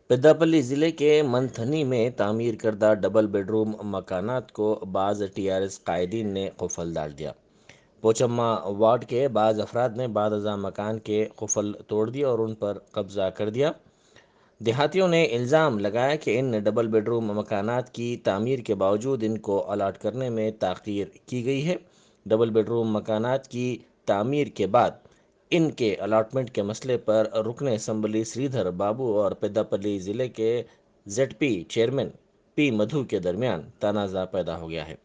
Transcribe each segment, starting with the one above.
पेद्दापल्ली ज़िले के मंथनी में तामीर करदा डबल बेडरूम मकानात को बाज़ टीआरएस कायदीन ने कुफल डाल दिया। पोचम्मा वार्ड के बाज़ अफराद ने बाद अज़ां मकान के कुफल तोड़ दिया और उन पर कब्ज़ा कर दिया। देहातियों ने इल्ज़ाम लगाया कि इन डबल बेडरूम मकानात की तामीर के बावजूद इनको अलाट करने में ताख़ीर की गई है। डबल बेडरूम मकानात की तामीर के बाद इनके अलाटमेंट के मसले पर रुकन असम्बली श्रीधर बाबू और पेद्दापल्ली ज़िले के जेडपी चेयरमैन पी मधु के दरमियान तनाज़ा पैदा हो गया है।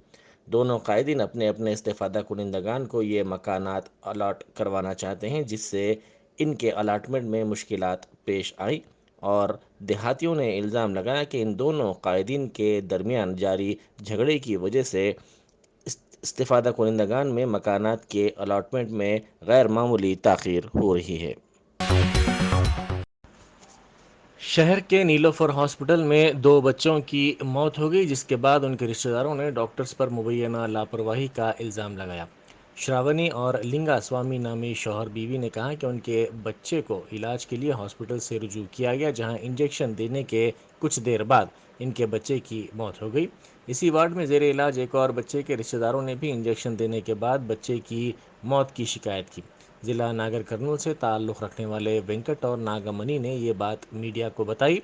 दोनों कायदीन अपने अपने इस्तेफादा कुनिंदगान को ये मकानात अलाट करवाना चाहते हैं, जिससे इनके अलाटमेंट में मुश्किलात पेश आई और देहातियों ने इल्ज़ाम लगाया कि इन दोनों कायदीन के दरमियान जारी झगड़े की वजह से इस्तेफादा कुनिंदगान में मकानात के अलाटमेंट में गैर मामूली ताख़ीर हो रही है। शहर के नीलोफर हॉस्पिटल में 2 बच्चों की मौत हो गई, जिसके बाद उनके रिश्तेदारों ने डॉक्टर्स पर मुबैना लापरवाही का इल्ज़ाम लगाया। श्रावणी और लिंगा स्वामी नामी शौहर बीवी ने कहा कि उनके बच्चे को इलाज के लिए हॉस्पिटल से रुजू किया गया, जहां इंजेक्शन देने के कुछ देर बाद इनके बच्चे की मौत हो गई। इसी वार्ड में ज़ेरे इलाज एक और बच्चे के रिश्तेदारों ने भी इंजेक्शन देने के बाद बच्चे की मौत की शिकायत की। ज़िला नागर कर्नूल से ताल्लुक़ रखने वाले वेंकट और नागमणि ने ये बात मीडिया को बताई।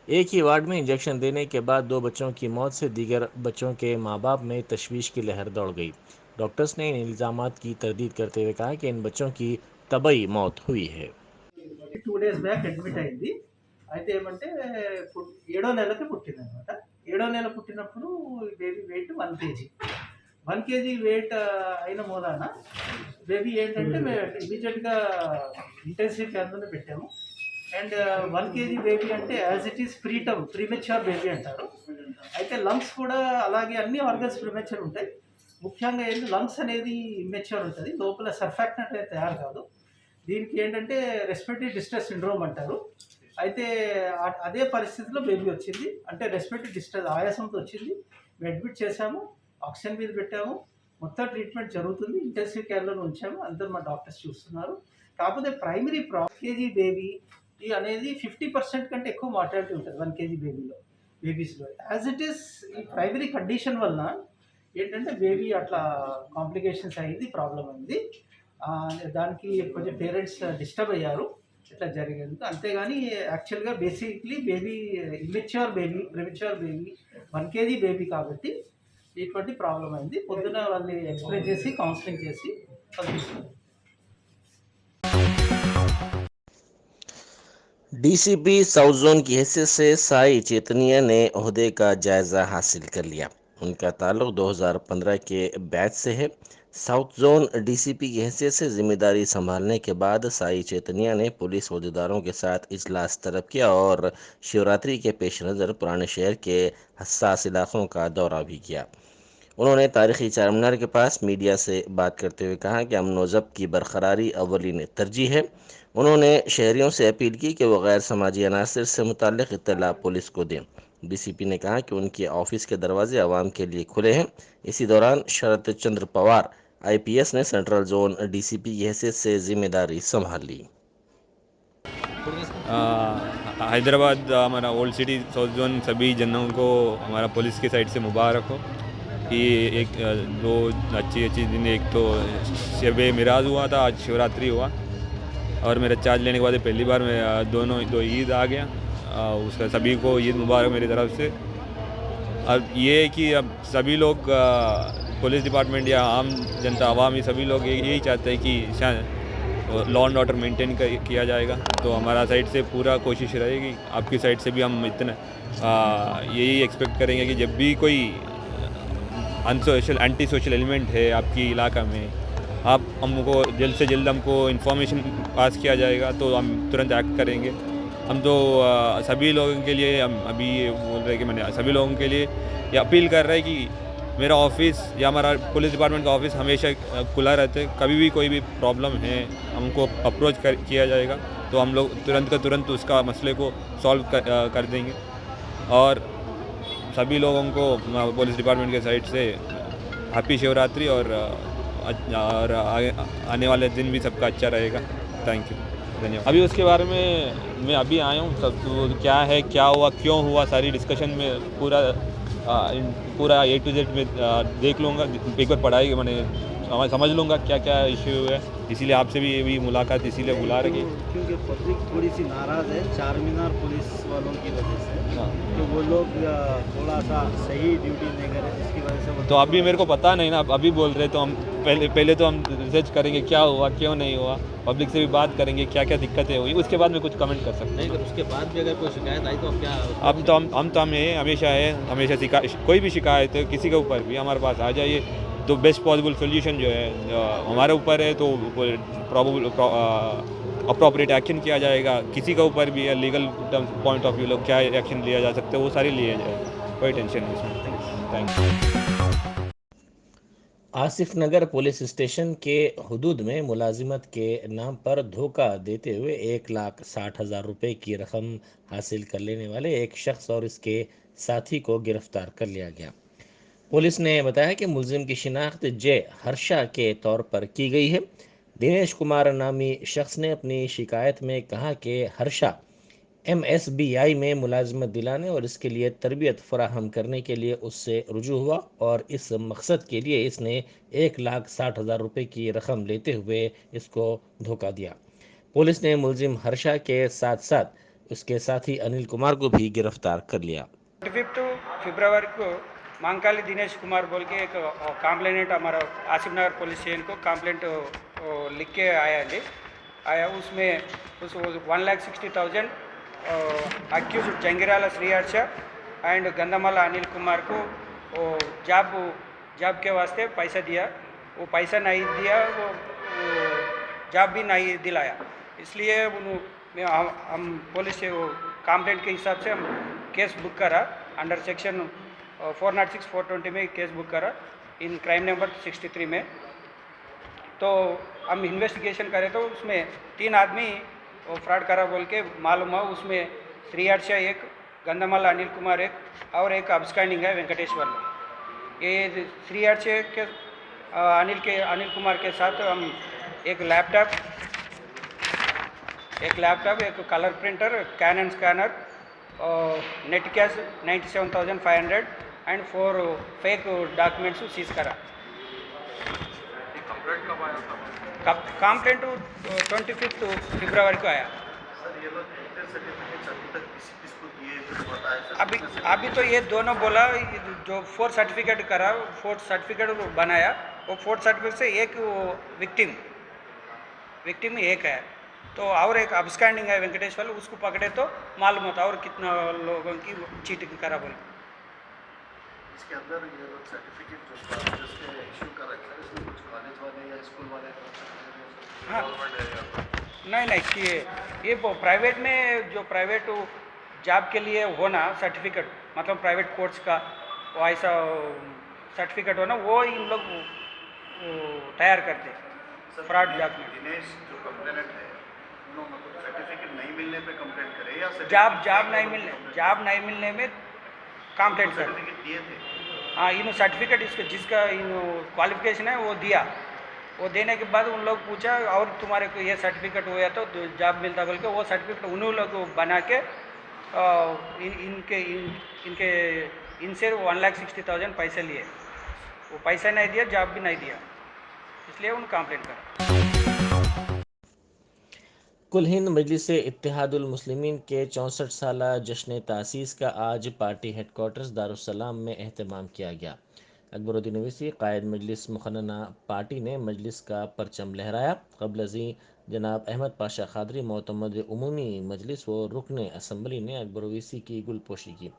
एक ही वार्ड में इंजेक्शन देने के बाद 2 बच्चों की मौत से दीगर बच्चों के माँ बाप में तशवीश की लहर दौड़ गई। डॉक्टर्स ने इन इल्ज़ामात की तरदीद करते हुए कहा कि इन बच्चों की तबई मौत हुई है। 2 days బ్యాక్ అడ్మిట్ అయింది. అయితే ఏమంటే ఏడో నెలకి పుట్టిందనమాట. ఏడో నెల పుట్టినప్పుడు baby weight 1 KG. 1 KG weight అయిన మూలాన బేబీ ఏంటంటే మేము ఇమీడియట్‌గా ఇంటెన్సివ్ కేర్‌లోనే పెట్టాము. అండ్ 1 కేజీ బేబీ అంటే as it is premature baby అంటారు. అయితే లంగ్స్ కూడా అలాగే అన్ని ఆర్గన్స్ ప్రీమెచ్యూర్ ఉంటాయి. ముఖ్యంగా ఏంటి లంగ్స్ అనేది ఇమ్మెచ్యూర్ ఉంటుంది. లోపల సర్ఫాక్టెంట్ అనేది తయారు కాదు. దీనికి ఏంటంటే రెస్పిరేటరీ డిస్ట్రెస్ సిండ్రోమ్ అంటారు. అయితే అదే పరిస్థితిలో బేబీ వచ్చింది. అంటే రెస్పిరేటరీ డిస్ట్రెస్ ఆయాసంతో వచ్చింది. మేము అడ్మిట్ చేశాము, ఆక్సిజన్ మీద పెట్టాము, మొత్తం ట్రీట్మెంట్ జరుగుతుంది. ఇంటెన్సివ్ కేర్‌లోనే ఉంచాము. అందరూ మా డాక్టర్స్ చూస్తున్నారు. కాకపోతే ప్రైమరీ కేజీ బేబీ అనేది 50% కంటే ఎక్కువ మార్టాలిటీ ఉంటుంది 1 కేజీ బేబీస్‌లో. యాజ్ ఇట్ ఈస్ ఈ ప్రైమరీ కండిషన్ వలన ఏంటంటే బేబీ అట్లా కాంప్లికేషన్స్ అయింది, ప్రాబ్లమ్ అయింది. దానికి కొంచెం పేరెంట్స్ డిస్టర్బ్ అయ్యారు. ఇట్లా జరిగింది. అంతేగాని యాక్చువల్‌గా basically baby premature baby 1 KG baby కాబట్టి ఇటువంటి ప్రాబ్లమ్ అయింది. పొద్దున వాళ్ళని ఎక్స్‌ప్లెయిన్ చేసి కౌన్సిలింగ్ చేసి పంపిస్తాం. डीसीपी साउथ जोन की हैसियत से साई चेतनिया ने ओहदे का जायज़ा हासिल कर लिया। उनका ताल्लुक़ 2015 के बैच से है। साउथ जोन डीसीपी की हैसियत से जिम्मेदारी संभालने के बाद साई चेतनिया ने पुलिस अहदेदारों के साथ इजलास तलब किया और शिवरात्रि के पेश नज़र पुराने शहर के हसास इलाक़ों का दौरा भी किया। उन्होंने तारीखी चार मीनार के पास मीडिया से बात करते हुए कहा कि अमन व ज़ब्त की बरकरारी अवलिन तरजीह है। उन्होंने शहरियों से अपील की कि वो गैर समाजी अनासर से मुताल्लिक़ इत्तला पुलिस को दें। डीसीपी ने कहा कि उनके ऑफिस के दरवाजे आवाम के लिए खुले हैं। इसी दौरान शरद चंद्र पवार आईपीएस ने सेंट्रल जोन डीसीपी की हैसियत से जिम्मेदारी संभाल ली। हैदराबाद हमारा ओल्ड सिटी साउथ जोन सभी जनों को हमारा पुलिस की साइड से मुबारक हो कि एक दो अच्छी दिन, एक तो शब मिराज हुआ था, आज शिवरात्रि हुआ और मेरा चार्ज लेने के बाद पहली बार मैं दो ईद आ गया। उसका सभी को ईद मुबारक मेरी तरफ से। अब ये है कि अब सभी लोग पुलिस डिपार्टमेंट या आम जनता आवाम सभी लोग यही चाहते हैं कि लॉ एंड ऑर्डर मेंटेन किया जाएगा। तो हमारा साइड से पूरा कोशिश रहेगी, आपकी साइड से भी हम इतना यही एक्सपेक्ट करेंगे कि जब भी कोई एंटी सोशल एलिमेंट है आपकी इलाका में, आप हमको जल्द से जल्द हमको इन्फॉर्मेशन पास किया जाएगा तो हम तुरंत एक्ट करेंगे। हम तो सभी लोगों के लिए हम अभी ये बोल रहे हैं कि मैंने सभी लोगों के लिए ये अपील कर रहा है कि मेरा ऑफिस या हमारा पुलिस डिपार्टमेंट का ऑफिस हमेशा खुला रहता है। कभी भी कोई भी प्रॉब्लम है हमको अप्रोच किया जाएगा तो हम लोग तुरंत का तुरंत उसका मसले को सॉल्व कर देंगे। और सभी लोगों को पुलिस डिपार्टमेंट के साइड से हैप्पी शिवरात्रि और आने वाले दिन भी सबका अच्छा रहेगा। Thank you. धन्यवाद। अभी उसके बारे में मैं अभी आया हूँ, सब तो क्या है, क्या हुआ, क्यों हुआ, सारी डिस्कशन में पूरा ए टू जेड में देख लूँगा, एक बार पढ़ाई मैंने समझ लूँगा क्या क्या इश्यू है, इसीलिए आपसे भी ये भी मुलाकात इसीलिए बुला रखी। क्योंकि पब्लिक थोड़ी सी नाराज़ है चार मीनार पुलिस वालों की वजह से, हाँ। कि वो लोग थोड़ा सा सही ड्यूटी नहीं कर रहे, जिसकी वजह से वो तो अभी मेरे को पता नहीं ना, अभी बोल रहे तो हम पहले तो हम रिसर्च करेंगे क्या हुआ क्यों नहीं हुआ, पब्लिक से भी बात करेंगे क्या क्या दिक्कतें हुई, उसके बाद में कुछ कमेंट कर सकते नहीं, हैं। अगर उसके बाद भी अगर कोई शिकायत आई तो आप क्या अब तो हम हमेशा कोई भी शिकायत है किसी के ऊपर भी हमारे पास आ जाइए, तो बेस्ट पॉसिबल सोल्यूशन जो है हमारे ऊपर है, तो अप्रोप्रिएट एक्शन किया जाएगा, किसी के ऊपर भी है लीगल पॉइंट ऑफ व्यू क्या एक्शन लिया जा सकता है वो सारे लिए जाए, कोई टेंशन नहीं इसमें। Thank you. Asif Nagar police station के हुदूद में मुलाजिमत के नाम पर धोखा देते हुए 1,60,000 रुपये की रकम हासिल कर लेने वाले एक शख्स और इसके साथी को गिरफ्तार कर लिया गया। पुलिस ने बताया कि मुलजिम की शिनाख्त जे हर्षा के तौर पर की गई है। दिनेश कुमार नामी शख्स ने अपनी शिकायत में कहा कि हर्षा MSBI में मुलाजमत दिलाने और इसके लिए तरबियत फराहम करने के लिए उससे रुजू हुआ और इस मकसद के लिए इसने 1,60,000 रुपये की रकम लेते हुए इसको धोखा दिया। पुलिस ने मुलजिम हर्षा के साथ साथ उसके साथी अनिल कुमार को भी गिरफ्तार कर लिया। 25 फरवरी को मांगकाली दिनेश कुमार बोल के एक कंप्लेंट हमारा आसिफ नगर पुलिस स्टेशन को कंप्लेंट लिख के आया उसमें उस 1,60,000 अक्यूज जंगिराला श्री हर्ष एंड गंधमाला अनिल कुमार को जॉब के वास्ते पैसा दिया, वो पैसा नहीं दिया, वो जॉब भी नहीं दिलाया, इसलिए हम पुलिस से वो कंप्लेंट के हिसाब से हम केस बुक करा अंडर सेक्शन 406 420 में केस बुक करा इन क्राइम नंबर 63 में। तो हम इन्वेस्टिगेशन करें तो उसमें 3 आदमी फ्रॉड करा बोल के मालूम हुआ, उसमें श्री हर्ष एक, गंधमाला अनिल कुमार एक और एक अब्सकैंडिंग है वेंकटेश्वर। ये श्री हर्ष के अनिल कुमार के साथ हम एक लैपटॉप, एक colour printer, Canon scanner, net cash 97,500 and 4 fake documents seize करा। कंप्लेंट 25 फरवरी को आया। अभी तो ये दोनों बोला, जो 4 सर्टिफिकेट करा, 4 सर्टिफिकेट बनाया, वो 4 सर्टिफिकेट से एक विक्टिम एक है, तो और एक अब्सकैंडिंग है वेंकटेश्वर, उसको पकड़े तो मालूम होता और कितना लोगों की चीटिंग करा बोले। इसके अंदर ये लोग सर्टिफिकेट जो इशू कर रहे हैं, इसमें कुछ कॉलेज वाले या स्कूल वाले हाँ, नहीं कि ये प्राइवेट में जो प्राइवेट जॉब के लिए होना सर्टिफिकेट, मतलब प्राइवेट कोर्स का वो ऐसा सर्टिफिकेट होना, वो इन लोग तैयार करते फ्रॉड जॉब में। दिनेश जो कंप्लेनेंट है, उन्होंने सर्टिफिकेट नहीं मिलने पे कंप्लेंट करे या जॉब नहीं मिलने में कंप्लेंट कर सर्टिफिकेट दिए थे? हाँ, इन सर्टिफिकेट इसको जिसका इन क्वालिफिकेशन है वो दिया, वो देने के बाद उन लोग पूछा और तुम्हारे को ये सर्टिफिकेट हुआ तो जॉब मिलता बोल के वो सर्टिफिकेट उन्होंने लोग बना के इनसे 1,60,000 पैसे लिए, वो पैसा नहीं दिया, जॉब भी नहीं दिया, इसलिए उन्होंने कंप्लेंट करा। कुल हिंद मजलिस इत्तेहादुल मुस्लिमीन के 64 साला जश्न तासीस का आज पार्टी हेडकोार्टर्स दारुस्सलाम में एहतमाम किया गया। अकबरुद्दीन ओवैसी कायद मजलिस मुखन्ना पार्टी ने मजलिस का परचम लहराया। क़ब्ल अज़ीं जनाब अहमद पाशा क़ादरी मोतमद उमूमी मजलिस व रुकन असम्बली ने अकबर ओवैसी की गुलपोशी की।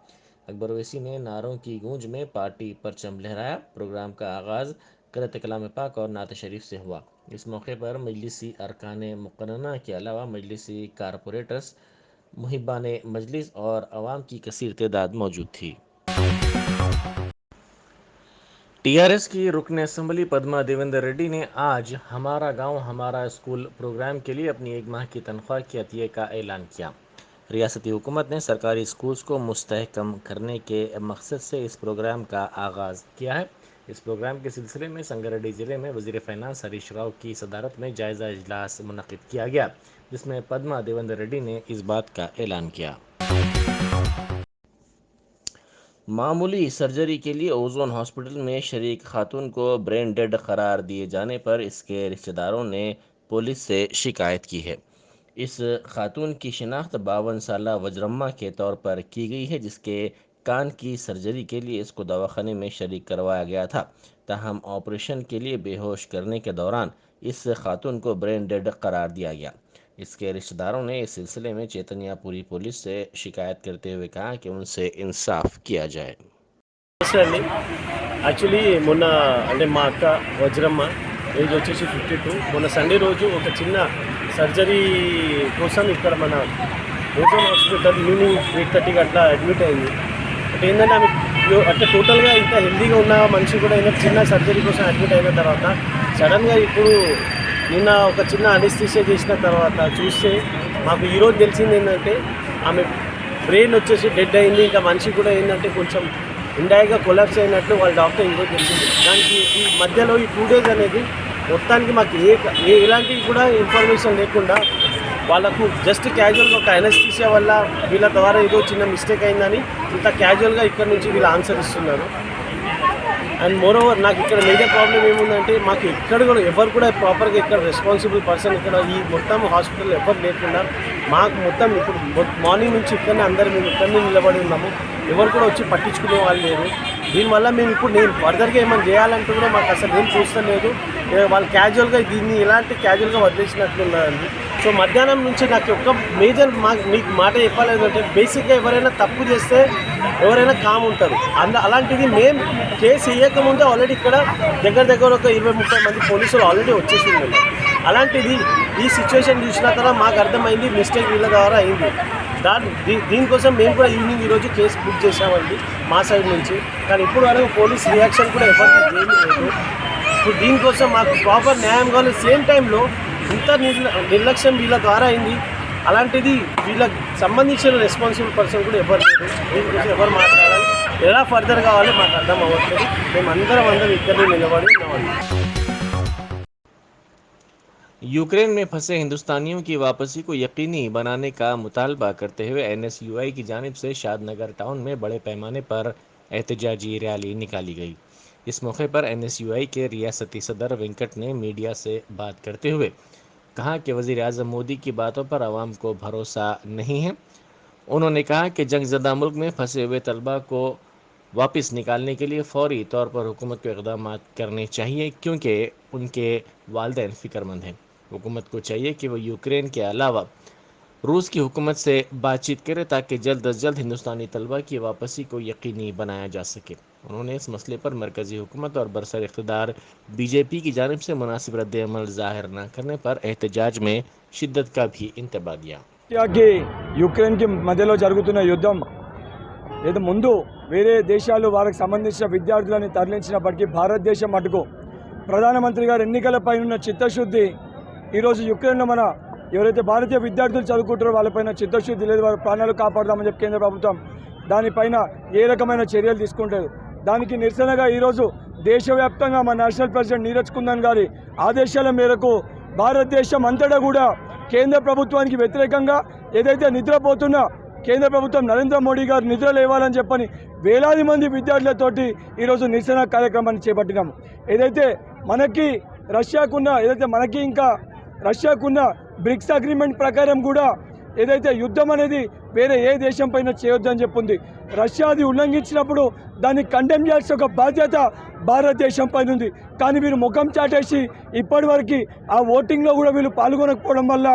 अकबर ओवैसी ने नारों की गूंज में पार्टी परचम लहराया। प्रोग्राम का आगाज़ क़िरात कलाम पाक और नात शरीफ से हुआ। इस मौके पर मजलिसी अरकान मुक़र्रना के अलावा मजलिसी कारपोरेटर्स, मुहिब्बान मजलिस और अवाम की कसीर तादाद मौजूद थी। TRS की रुकन असम्बली पद्मा देवेंद्र रेड्डी ने आज हमारा गांव हमारा स्कूल प्रोग्राम के लिए अपनी 1 माह की तनख्वाह के अतिये का ऐलान किया। रियासती हुकूमत ने सरकारी स्कूल्स को मुस्तहकम करने के मकसद से इस प्रोग्राम का आगाज़ किया है। इस प्रोग्राम के सिलसिले में संगारेड्डी ज़िले में वज़ीर फ़ाइनेंस हरीश राव की सदारत में जायज़ा इजलास मुनक़िद किया गया। जिसमें पद्मा देवेंद्र रेड्डी ने इस बात का ऐलान किया। मामूली सर्जरी के लिए ओजोन हॉस्पिटल में शरीक खातून को ब्रेन डेड करार दिए जाने पर इसके रिश्तेदारों ने पुलिस से शिकायत की है। इस खातून की शिनाख्त 52 साला वजरम्मा के तौर पर की गई है, जिसके कान की सर्जरी के लिए इसको दवाखाने में शरीक करवाया गया था। ताहम ऑपरेशन के लिए बेहोश करने के दौरान इस खातून को ब्रेन डेड करार दिया गया। इसके रिश्तेदारों ने इस सिलसिले में चैतन्यपुरी पुलिस से शिकायत करते हुए कहा कि उनसे इंसाफ किया जाए। అండి యాక్చువల్లీ మొన్న అంటే మా అక్క వజ్రమ్మ ఏజ్ వచ్చేసి 52 మొన్న సండే రోజు ఒక చిన్న సర్జరీ కోసం ఇక్కడ మన ఓజోన్ హాస్పిటల్ ఈవినింగ్ 8:30 అట్లా అడ్మిట్ అయింది. అంటే ఏంటంటే ఆమె అంటే టోటల్గా ఇంత హెల్తీగా ఉన్న మనిషి కూడా అయినా చిన్న సర్జరీ కోసం అడ్మిట్ అయిన తర్వాత సడన్గా ఇప్పుడు నిన్న ఒక చిన్న అనెస్థీషియా చేసిన తర్వాత చూస్తే మాకు ఈరోజు తెలిసింది ఏంటంటే ఆమె బ్రెయిన్ వచ్చేసి డెడ్ అయింది. ఇంకా మనిషి కూడా ఏంటంటే కొంచెం ఇండైరెక్ట్గా కొలాప్స్ అయినట్లు వాళ్ళ డాక్టర్ ఈరోజు తెలిసింది. దానికి ఈ మధ్యలో ఈ 2 days అనేది మొత్తానికి మాకు ఎలాంటి కూడా ఇన్ఫర్మేషన్ లేకుండా వాళ్ళకు జస్ట్ క్యాజువల్గా ఒక అనెస్థీషియా వల్ల వీళ్ళ ద్వారా ఏదో చిన్న మిస్టేక్ అయిందని ఇంత క్యాజువల్గా ఇక్కడ నుంచి వీళ్ళు ఆన్సర్ ఇస్తున్నారు. అండ్ మోరోవర్ నాకు ఇక్కడ మేజర్ ప్రాబ్లం ఏముందంటే మాకు ఎక్కడ కూడా ఎవరు కూడా ప్రాపర్గా ఇక్కడ రెస్పాన్సిబుల్ పర్సన్ ఇక్కడ ఈ మొత్తం హాస్పిటల్ ఎవరు లేకుండా మాకు మొత్తం ఇప్పుడు మార్నింగ్ నుంచి ఇక్కడనే అందరూ మేము ఇక్కడనే నిలబడి ఉన్నాము. ఎవరు కూడా వచ్చి పట్టించుకునే వాళ్ళు లేరు. దీనివల్ల మేము ఇప్పుడు నేను ఫర్దర్గా ఏమైనా చేయాలంటే కూడా మాకు అసలు ఏం చూస్తలేదు. వాళ్ళు క్యాజువల్గా దీన్ని ఇలాంటి క్యాజువల్గా వదిలేసినట్లున్నారండి. సో మధ్యాహ్నం నుంచి నాకు ఒక మేజర్ మీకు మాట చెప్పాలంటే బేసిక్గా ఎవరైనా తప్పు చేస్తే ఎవరైనా కామ్ ఉంటారు. అలాంటిది మేము కేసు వేయకముందే ఆల్రెడీ ఇక్కడ దగ్గర ఒక 20-30 మంది పోలీసులు ఆల్రెడీ వచ్చేసి ఉన్నారు. అలాంటిది ఈ సిచ్యువేషన్ చూసిన తర్వాత మాకు అర్థమైంది మిస్టేక్ వీళ్ళ ద్వారా అయింది. దీనికోసం మేము కూడా ఈవినింగ్ ఈరోజు కేసు బుక్ చేసామండి మా సైడ్ నుంచి. కానీ ఇప్పుడు వరకు పోలీస్ రియాక్షన్ కూడా ఎవరికి ఏమీ లేదు. ఇప్పుడు దీనికోసం మాకు ప్రాపర్ న్యాయం కావాలి. సేమ్ టైంలో ఇంత నిర్లక్ష్యం వీళ్ళ ద్వారా అయింది. అలాంటిది వీళ్ళకి సంబంధించిన రెస్పాన్సిబుల్ పర్సన్ కూడా ఎవరు లేరు. దీనికోసం ఎవరు మాట్లాడాలి, ఎలా ఫర్దర్ కావాలి మాకు అర్థం అవ్వట్లేదు. మేము అందరం ఇక్కడే నిలబడి ఉన్నామండి. यूक्रेन में फंसे हिंदुस्तानियों की वापसी को यकीनी बनाने का मुतालबा करते हुए NSUI की जानिब से शादनगर टाउन में बड़े पैमाने पर एहतजाजी रैली निकाली गई। इस मौके पर NSUI के रियासती सदर वेंकट ने मीडिया से बात करते हुए कहा कि वज़ीर आज़म मोदी की बातों पर आवाम को भरोसा नहीं है। उन्होंने कहा कि जंगज़दा मुल्क में फंसे हुए तलबा को वापस निकालने के लिए फौरी तौर पर हुकूमत को इक़दाम करने चाहिए, क्योंकि उनके वालिदैन फ़िक्रमंद हैं। हुकूमत को चाहिए कि वो यूक्रेन के अलावा रूस की हुकूमत से बातचीत करे ताकि जल्द अज जल्द हिंदुस्तानी तलबा की वापसी को यकीनी बनाया जा सके। उन्होंने इस मसले पर मरकज़ी हुकूमत और बरसर इक़्तिदार BJP की जानिब से मुनासिब रद्द-ए-अमल ज़ाहिर न करने पर एहतजाज में शिद्दत का भी इंतबा दिया। యుక్రెయిన్కి మధ్యలో జరుగుతున్న యుద్ధం ఏదో ముందు వేరే దేశాలు వారికి సంబంధించిన విద్యార్థులను తరలించినప్పటికీ భారతదేశం మటుకు ప్రధానమంత్రి గారు ఎన్నికలపై ఉన్న చిత్తశుద్ధి ఈరోజు యుక్రెయిన్లో మన ఎవరైతే భారతీయ విద్యార్థులు చదువుకుంటారో వాళ్ళపైన చిత్తశుద్ధి లేదు. వారి ప్రాణాలు కాపాడదామని చెప్పి కేంద్ర ప్రభుత్వం దానిపైన ఏ రకమైన చర్యలు తీసుకుంటారు. దానికి నిరసనగా ఈరోజు దేశవ్యాప్తంగా మా నేషనల్ ప్రెసిడెంట్ నీరజ్ కుందన్ గారి ఆదేశాల మేరకు భారతదేశం అంతటా కూడా కేంద్ర ప్రభుత్వానికి వ్యతిరేకంగా ఏదైతే నిద్రపోతున్న కేంద్ర ప్రభుత్వం నరేంద్ర మోడీ గారు నిద్ర లేవాలని చెప్పని వేలాది మంది విద్యార్థులతోటి ఈరోజు నిరసన కార్యక్రమాన్ని చేపట్టినాము. ఏదైతే మనకి రష్యాకున్న బ్రిక్స్ అగ్రిమెంట్ ప్రకారం కూడా ఏదైతే యుద్ధం అనేది వేరే ఏ దేశం పైన చేయొద్దని చెప్పింది. రష్యా అది ఉల్లంఘించినప్పుడు దాన్ని కండెమ్ చేయాల్సిన ఒక బాధ్యత భారతదేశం పైన ఉంది. కానీ వీరు ముఖం చాటేసి ఇప్పటివరకు ఆ ఓటింగ్లో కూడా వీళ్ళు పాల్గొనకపోవడం వల్ల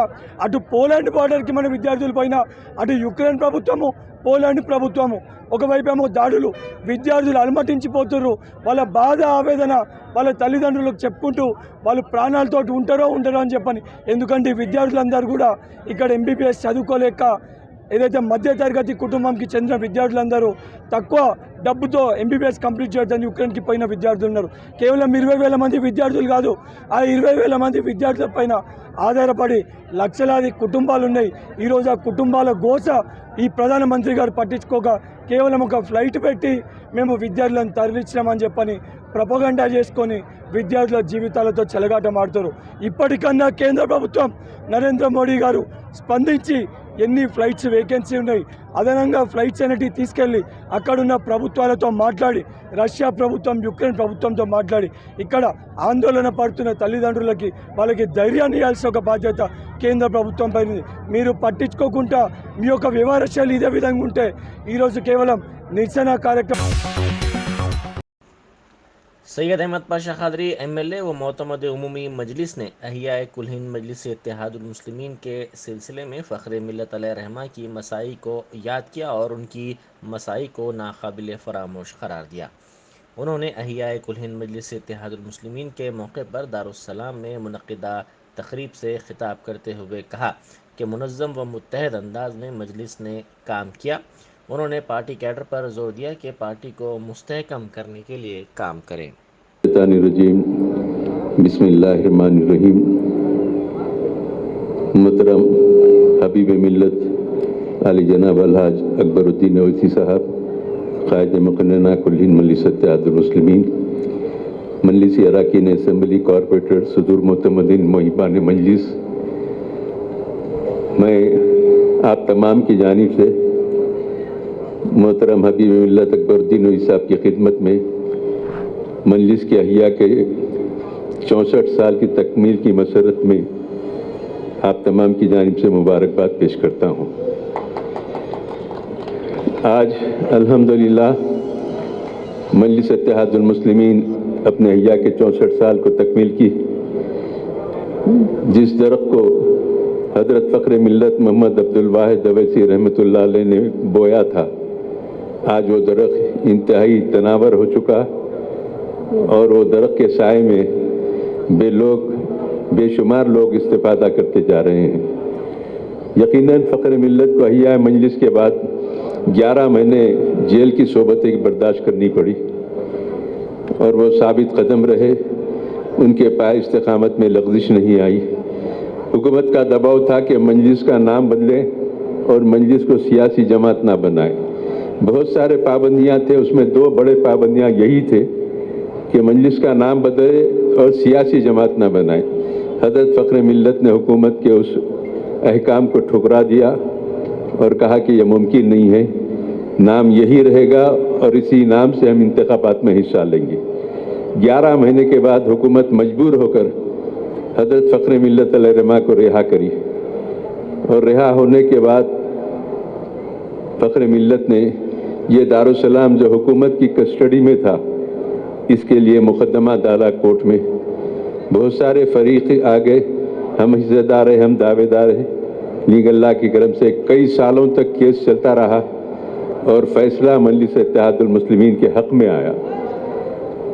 అటు పోలాండ్ బార్డర్కి మన విద్యార్థుల పైన, అటు యుక్రెయిన్ ప్రభుత్వము పోలాండ్ ప్రభుత్వము ఒకవైపేమో దాడులు, విద్యార్థులు అలమటించిపోతున్నారు. వాళ్ళ బాధ ఆవేదన వాళ్ళ తల్లిదండ్రులకు చెప్పుకుంటూ వాళ్ళు ప్రాణాలతో ఉంటారో అని చెప్పని. ఎందుకంటే విద్యార్థులందరూ కూడా ఇక్కడ MBBS చదువుకోలేక ఏదైతే మధ్యతరగతి కుటుంబంకి చెందిన విద్యార్థులందరూ తక్కువ డబ్బుతో ఎంబీబీఎస్ కంప్లీట్ చేయడానికి యుక్రెయిన్కి పోయిన విద్యార్థులు ఉన్నారు. కేవలం 20,000 మంది విద్యార్థులు కాదు, ఆ 20,000 మంది విద్యార్థుల పైన ఆధారపడి లక్షలాది కుటుంబాలు ఉన్నాయి. ఈరోజు ఆ కుటుంబాల గోస ఈ ప్రధానమంత్రి గారు పట్టించుకోక కేవలం ఒక ఫ్లైట్ పెట్టి మేము విద్యార్థులను తరలించినామని చెప్పని ప్రొపగండా చేసుకొని విద్యార్థుల జీవితాలతో చెలగాటమాడుతారు. ఇప్పటికన్నా కేంద్ర ప్రభుత్వం నరేంద్ర మోడీ గారు స్పందించి ఎన్ని ఫ్లైట్స్ వేకెన్సీ ఉన్నాయి, అదనంగా ఫ్లైట్స్ అనేటివి తీసుకెళ్ళి అక్కడున్న ప్రభుత్వాలతో మాట్లాడి, రష్యా ప్రభుత్వం యుక్రెయిన్ ప్రభుత్వంతో మాట్లాడి ఇక్కడ ఆందోళన పడుతున్న తల్లిదండ్రులకి వాళ్ళకి ధైర్యాన్ని ఇవ్వాల్సిన ఒక బాధ్యత కేంద్ర ప్రభుత్వం పైన. మీరు పట్టించుకోకుండా మీ యొక్క వ్యవహార శైలి ఇదే విధంగా ఉంటే ఈరోజు కేవలం నిరసన కార్యక్రమం. सैयद अहमद पाशा खादरी एमएलए व मोतमद उमूमी मजलिस ने अहिया कुल हिंद मजलिस इत्तेहादुल मुस्लिमीन के सिलसिले में फ़ख्र मिल्लत अलैहिर्रहमा की मसाई को याद किया और उनकी मसाई को नाकाबिल फरामोश करार दिया. उन्होंने अहिया कुल हिंद मजलिस इत्तेहादुल मुस्लिमीन के मौके पर दारुस्सलाम में मुनक़िदा तकरीब से खिताब करते हुए कहा कि मुनज़्ज़म व मुत्तहद अंदाज में मजलिस ने काम किया. उन्होंने पार्टी कैडर पर जोर दिया कि पार्टी को मुस्तहकम करने के लिए काम करें. बिस्मिल्लाहिर्रहमानिर्रहीम. मोहतरम हबीब मिल्लत आली जनाब अलहाज अकबरुद्दीन अवैसी साहब, क़ायद मुक़न्नना कुल हिंद मजलिस इत्तेहादुल मुस्लिमीन, मजलिस अरकान असम्बली, कॉरपोरेटर, सदूर मोतमदीन, मुहिबान मजलिस, मैं आप तमाम की जानिब से मोहतरम हबीब मिल्लत अकबरुद्दीन अवैसी साहब की खिदमत में मजलिस के अहिया के 64 साल की तकमील की मसरत में आप तमाम की जानिब से मुबारकबाद पेश करता हूँ. आज अल्हम्दुलिल्लाह मजलिस इत्तेहादुल मुस्लिमीन अपने अहिया के 64 साल को तकमील की. जिस दरख्त को हज़रत फ़ख्र मिल्लत मोहम्मद अब्दुल वाहिद अवैसी रहमतुल्लाह अलैह ने बोया था, आज वो दरख्त इंतहाई तनावर हो चुका और वो दरख्त के साए में बेशुमार लोग इस्तिफ़ादा करते जा रहे हैं. यकीनन फ़ख्र मिल्लत को अहिया मजलिस के बाद 11 महीने जेल की सोबतें बर्दाश्त करनी पड़ी और वो साबित कदम रहे. उनके पाए इस्तिक़ामत में लग़ज़िश नहीं आई. हुकूमत का दबाव था कि मजलिस का नाम बदले और मजलिस को सियासी जमात ना बनाए. बहुत सारे पाबंदियाँ थे, उसमें 2 बड़े पाबंदियाँ यही थे कि मजलिस का नाम बदले और सियासी जमात ना बनाए. हज़रत फ़ख्र मिल्लत ने हुकूमत के उस अहकाम को ठुकरा दिया और कहा कि यह मुमकिन नहीं है, नाम यही रहेगा और इसी नाम से हम इंतखाबात में हिस्सा लेंगे. 11 महीने के बाद हुकूमत मजबूर होकर हज़रत फ़ख्र मिल्लत अलैहिर्रहमा को रिहा करी और रिहा होने के बाद फ़ख्र मिल्लत ने ये दारुस्सलाम जो हुकूमत की कस्टडी में था, इसके लिए मुकदमा डाला कोर्ट में. बहुत सारे फरीक आ गए, हम हिस्सेदार हैं, हम दावेदार हैं. लीगल लॉ के करम से कई सालों तक केस चलता रहा और फैसला मजलिस इत्तेहादुल मुस्लिमीन के हक़ में आया.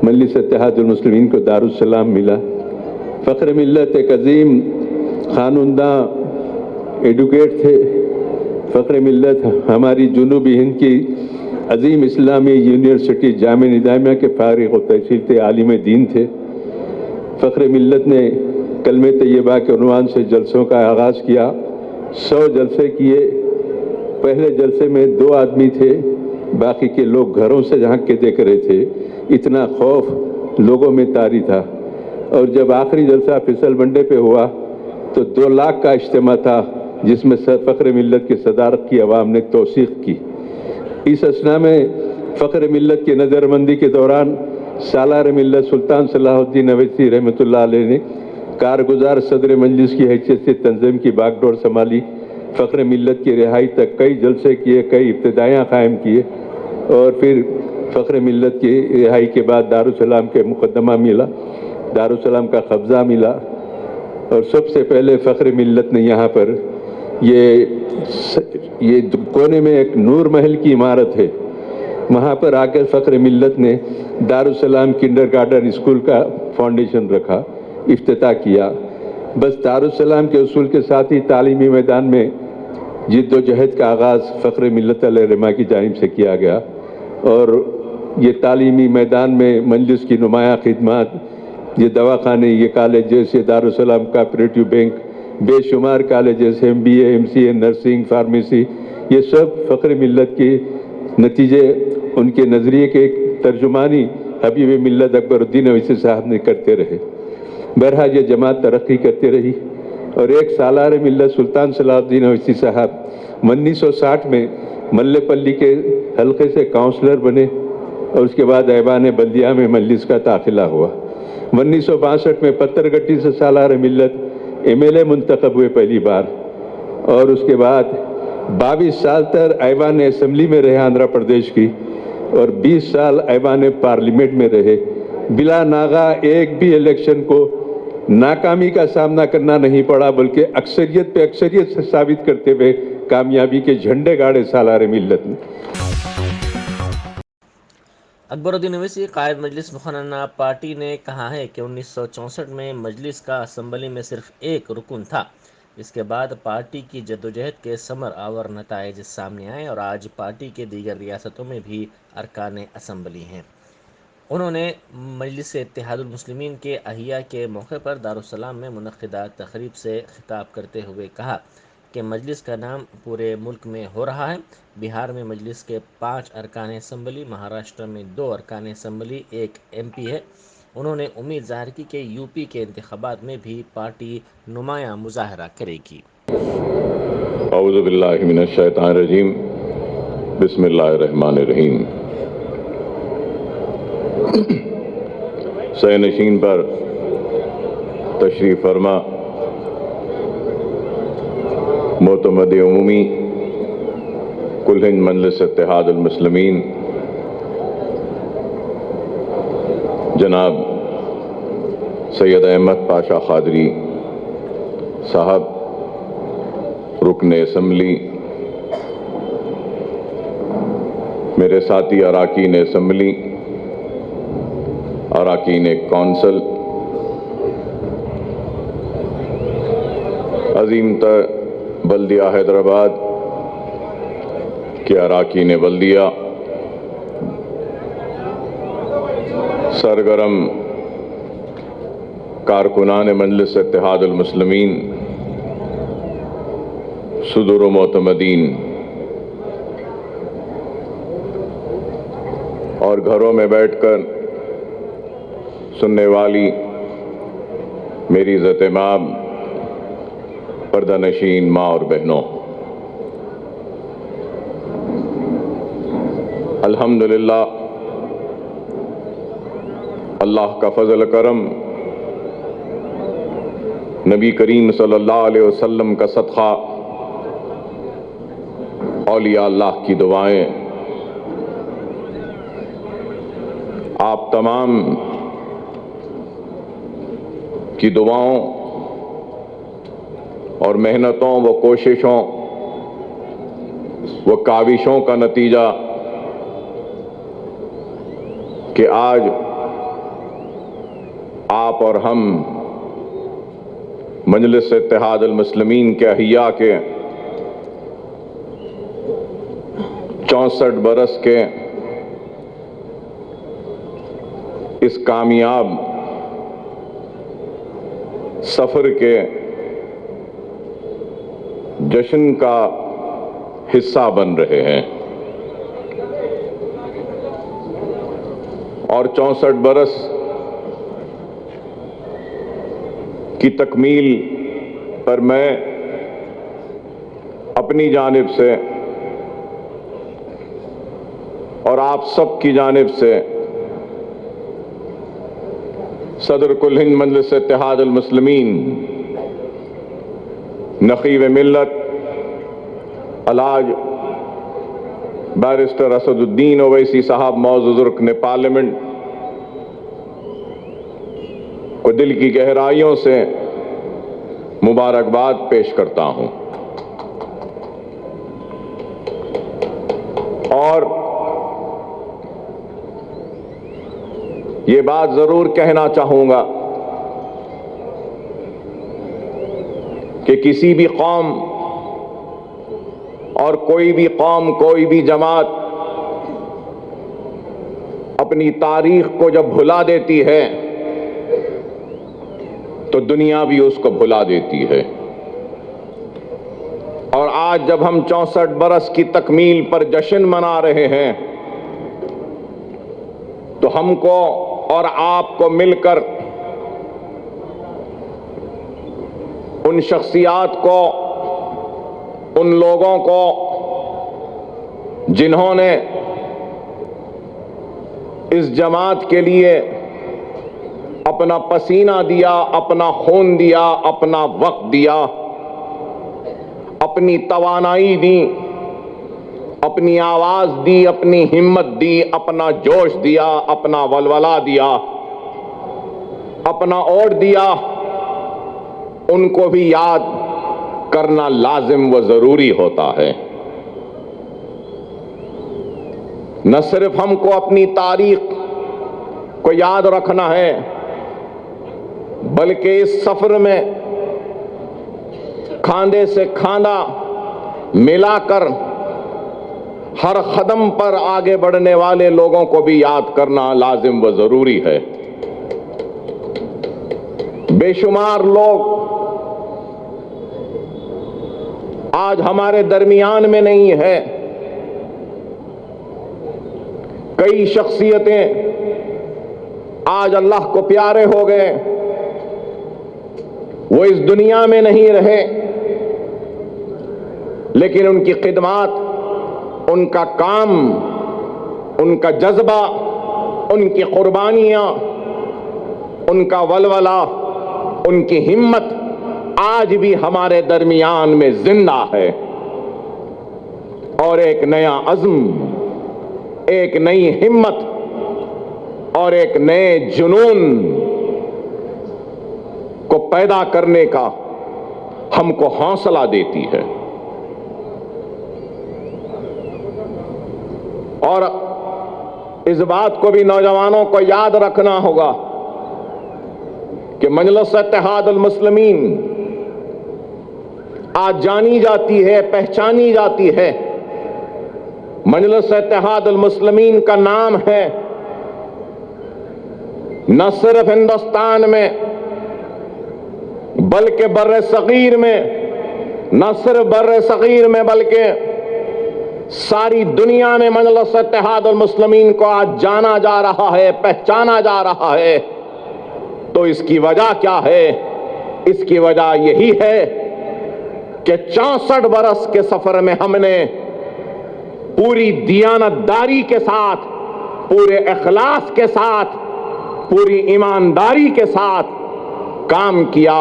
मजलिस इत्तेहादुल मुस्लिमीन को दारुस्सलाम मिला. फ़ख्र मिल्लत एक अजीम ख़ानुनदा एडुकेट थे. फ़ख्र मिल्लत हमारी जुनूबी हिंद की अजीम इस्लामी यूनिवर्सिटी जामिया निज़ामिया के फारिग व तहसील थे, आलिम दीन थे. फ़ख्र मिल्लत ने कलमे तैयबा के उन्वान से जलसों का आगाज़ किया. 100 जलसे किए. पहले जलसे में 2 आदमी थे, बाकी के लोग घरों से झांक के देख रहे थे. इतना खौफ लोगों में तारी था. और जब आखिरी जलसा फिसल बंडे पे हुआ तो 2 लाख का इज्तिमा था, जिसमें फ़ख्र मिल्लत की सदारत की अवाम ने तौसीक़ की. इस असना में फ़ख्र मिल्लत की नज़रबंदी के दौरान सालार मिल्लत सुल्तान सलाहुद्दीन अवैसी रहमतुल्लाह अलैह ने कारगुजार सदर मजलिस की हैसियत से तंजीम की बागडोर संभाली. फ़ख्र मिल्लत की रिहाई तक कई जलसे किए, कई इब्तिदायाँ कायम किए और फिर फ़ख्र मिल्लत की रिहाई के बाद दारुस्सलाम के मुकदमा मिला, दारुस्सलाम का कब्ज़ा मिला. और सबसे पहले फ़ख्र मिल्लत ने यहाँ पर ये कोने में एक नूर महल की इमारत है, वहाँ पर आकर फ़ख्र मिल्लत ने दारुस्सलाम किंडरगार्टन स्कूल का फाउंडेशन रखा, इफ्तिताह किया. बस दारुस्सलाम के उसूल के साथ ही तालीमी मैदान में जिद्दोजहद का आगाज़ फ़ख्र मिल्लत अलैहिर्रहमा की जानिब से किया गया और ये तालीमी मैदान में मजलिस की नुमाया खिदमत, ये दवाखाने, ये कॉलेज जैसे दारुस्सलाम कोऑपरेटिव बैंक, बेशुमार colleges, MBA, MCA, nursing, pharmacy, ये सब फ़ख्र मिल्लत के नतीजे उनके नज़रिए के तर्जुमानी हबीब मिल्लत अकबरुद्दीन अवैसी साहब ने करते रहे। बहरहाल ये जमात तरक्की करती रही और एक सालार मिल्लत सुल्तान सलाहुद्दीन अवैसी साहब 1960 में मल्लेपल्ली के हल्के से काउंसलर बने और उसके बाद ऐवान बल्दिया में मजलिस का दाखिला हुआ। 1962 में पत्थरगट्टी से सालार मिल्लत MLA मुंतखब हुए पहली बार और उसके बाद 22 साल तक ऐवान असम्बली में रहे आंध्र प्रदेश की और 20 साल ऐवान पार्लियामेंट में रहे। बिला नागा एक भी इलेक्शन को नाकामी का सामना करना नहीं पड़ा, बल्कि अक्सरियत पे अक्सरियत से साबित करते हुए कामयाबी के झंडे गाड़े सालार मिल्लत ने। अकबरुद्दीन अवैसी कायद मजलिस मुखन्ना पार्टी ने कहा है कि 1964 में मजलिस का असम्बली में सिर्फ एक रुकन था। इसके बाद पार्टी की जद्दोजहद के समर आवर नताइज सामने आए और आज पार्टी के दीगर रियासतों में भी अरकान असम्बली हैं। उन्होंने मजलिस इत्तेहादुल मुस्लिमीन के अहिया के मौके पर दारुस्सलाम में मुनक़्क़िदा तक़रीब से खिताब करते हुए कहा कि मजलिस का नाम पूरे मुल्क में हो रहा है। बिहार में मजलिस के 5 अरकान असम्बली, महाराष्ट्र में 2 अरकान असम्बली, 1 MP है। उन्होंने उम्मीद ज़ाहिर की कि UP के इंतख़ाबात में भी पार्टी नुमाया मुज़ाहरा करेगी। औज़ु बिल्लाहि मिनश शैतानिर रजीम, बिस्मिल्लाहिर रहमानिर रहीम। सैनशीन पर तशरीफ़ फरमा मोतमद उमूमी कुल हिंद मजलिस इत्तेहादुल मुस्लिमीन जनाब सैयद अहमद पाशा क़ादरी साहब, रुकन असम्बली, मेरे साथी अराकीन असम्बली, अराकीन कौंसल, अजीम तर बल्दिया हैदराबाद के अराकीन बल्दिया, सरगरम कारकुनान मजलिस इत्तेहादुल मुस्लिमीन, सुदूर मोतमदीन और घरों में बैठकर सुनने वाली मेरी इज़्ज़त-ए-माब पर्दानशीन माँ और बहनों, अल्हम्दुलिल्लाह अल्लाह का फजल करम, नबी करीम सल्लल्लाहु अलैहि वसल्लम का सदक़ा, औलिया अल्लाह की दुआएं, आप तमाम की दुआओं और मेहनतों व कोशिशों व काविशों का नतीजा कि आज आप और हम मजलिस इत्तेहादुल मुस्लिमीन के अहिया के 64 बरस के इस कामयाब सफ़र के जश्न का हिस्सा बन रहे हैं और 64 बरस की तकमील पर मैं अपनी जानिब से और आप सब की जानिब से सदर कुल हिंद मजलिस इत्तेहादुल मुस्लिमीन नक़ीब मिल्लत अलाज बैरिस्टर असदुद्दीन ओवैसी साहब मौजूद रुकन पार्लियामेंट को दिल की गहराइयों से मुबारकबाद पेश करता हूं और ये बात जरूर कहना चाहूंगा कि किसी भी कौम اور کوئی بھی قوم، کوئی بھی جماعت اپنی تاریخ کو جب بھلا دیتی ہے تو دنیا بھی اس کو بھلا دیتی ہے. اور آج جب ہم 64 برس کی تکمیل پر جشن منا رہے ہیں تو ہم کو اور آپ کو مل کر ان شخصیات کو، ان لوگوں کو جنہوں نے اس جماعت کے لیے اپنا پسینہ دیا، اپنا خون دیا، اپنا وقت دیا، اپنی توانائی دی، اپنی آواز دی، اپنی ہمت دی، اپنا جوش دیا، اپنا ولولہ دیا، اپنا اوٹ دیا، ان کو بھی یاد کرنا لازم و ضروری ہوتا ہے. نہ صرف ہم کو اپنی تاریخ کو یاد رکھنا ہے بلکہ اس سفر میں کھاندے سے کھاندا ملا کر ہر قدم پر آگے بڑھنے والے لوگوں کو بھی یاد کرنا لازم و ضروری ہے. بے شمار لوگ آج ہمارے درمیان میں نہیں ہے. کئی شخصیتیں آج اللہ کو پیارے ہو گئے، وہ اس دنیا میں نہیں رہے، لیکن ان کی خدمات، ان کا کام، ان کا جذبہ، ان کی قربانیاں، ان کا ولولہ، ان کی ہمت آج بھی ہمارے درمیان میں زندہ ہے. اور ایک نیا عزم، ایک نئی ہمت اور ایک نئے جنون کو پیدا کرنے کا ہم کو حوصلہ دیتی ہے. اور اس بات کو بھی نوجوانوں کو یاد رکھنا ہوگا کہ مجلس اتحاد المسلمین آج جانی جاتی ہے، پہچانی جاتی ہے. مجلس اتحاد المسلمین کا نام ہے نہ صرف ہندوستان میں بلکہ بر صغیر میں، نہ صرف بر صغیر میں بلکہ ساری دنیا میں مجلس اتحاد المسلمین کو آج جانا جا رہا ہے، پہچانا جا رہا ہے. تو اس کی وجہ کیا ہے؟ اس کی وجہ یہی ہے کہ 64 برس کے سفر میں ہم نے پوری دیانتداری کے ساتھ، پورے اخلاص کے ساتھ، پوری ایمانداری کے ساتھ کام کیا.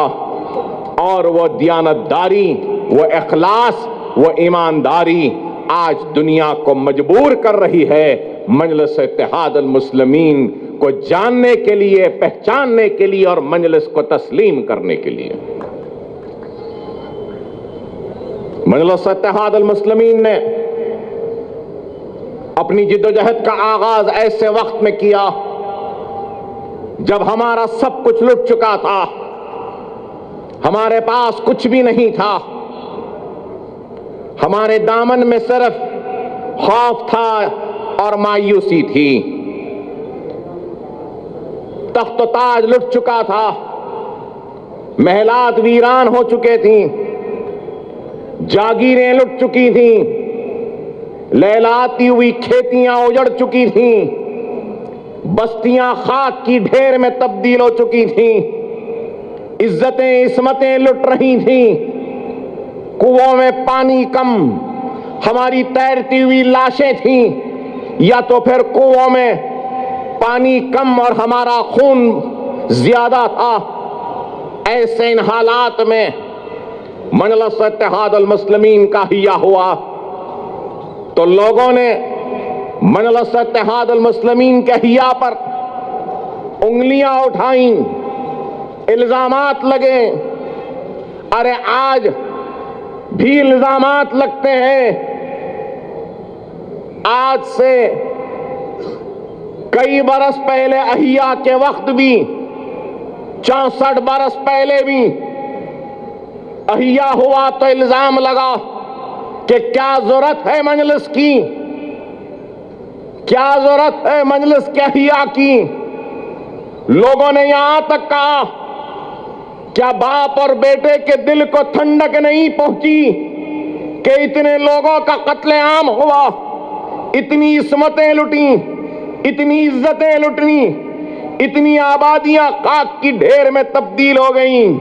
اور وہ دیانتداری، وہ اخلاص، وہ ایمانداری آج دنیا کو مجبور کر رہی ہے مجلس اتحاد المسلمین کو جاننے کے لیے، پہچاننے کے لیے اور مجلس کو تسلیم کرنے کے لیے. مجلس اتحاد المسلمین نے اپنی جدوجہد کا آغاز ایسے وقت میں کیا جب ہمارا سب کچھ لٹ چکا تھا، ہمارے پاس کچھ بھی نہیں تھا، ہمارے دامن میں صرف خوف تھا اور مایوسی تھی. تخت و تاج لٹ چکا تھا، محلات ویران ہو چکے تھیں، جاگیریں لٹ چکی تھیں، لہلاتی ہوئی کھیتیاں اجڑ چکی تھیں، بستیاں خاک کی ڈھیر میں تبدیل ہو چکی تھیں، عزتیں عصمتیں لٹ رہی تھیں، کنووں میں پانی کم، ہماری تیرتی ہوئی لاشیں تھیں، یا تو پھر کنووں میں پانی کم اور ہمارا خون زیادہ تھا. ایسے ان حالات میں مجلس اتحاد المسلمین کا حیا ہوا تو لوگوں نے مجلس اتحاد المسلمین کے حیا پر انگلیاں اٹھائیں، الزامات لگے. ارے آج بھی الزامات لگتے ہیں. آج سے کئی برس پہلے احیا کے وقت بھی، 64 برس پہلے بھی احیا ہوا تو الزام لگا کہ کیا ضرورت ہے مجلس کی، کیا ضرورت ہے مجلس کے احیا کی. لوگوں نے یہاں تک کہا کیا باپ اور بیٹے کے دل کو ٹھنڈک نہیں پہنچی کہ اتنے لوگوں کا قتل عام ہوا، اتنی عصمتیں لٹیں، اتنی عزتیں لٹیں، اتنی آبادیاں خاک کی ڈھیر میں تبدیل ہو گئیں،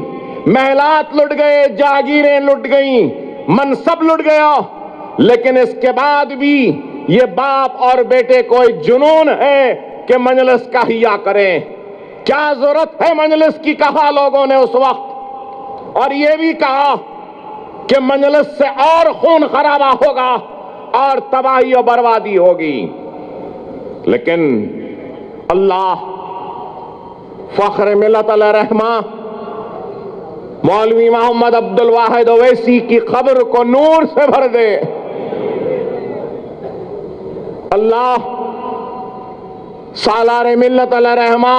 محلات لٹ گئے، جاگیریں لٹ گئیں، منصب لٹ گیا، لیکن اس کے بعد بھی یہ باپ اور بیٹے کو ایک جنون ہے کہ مجلس کا احیا کریں. کیا ضرورت ہے مجلس کی، کہا لوگوں نے اس وقت، اور یہ بھی کہا کہ مجلس سے اور خون خرابہ ہوگا اور تباہی و بربادی ہوگی. لیکن اللہ فخر ملت علیہ رحمہ مولوی محمد عبد الواحد اویسی کی قبر کو نور سے بھر دے. اللہ سالار ملت علیہ رحمہ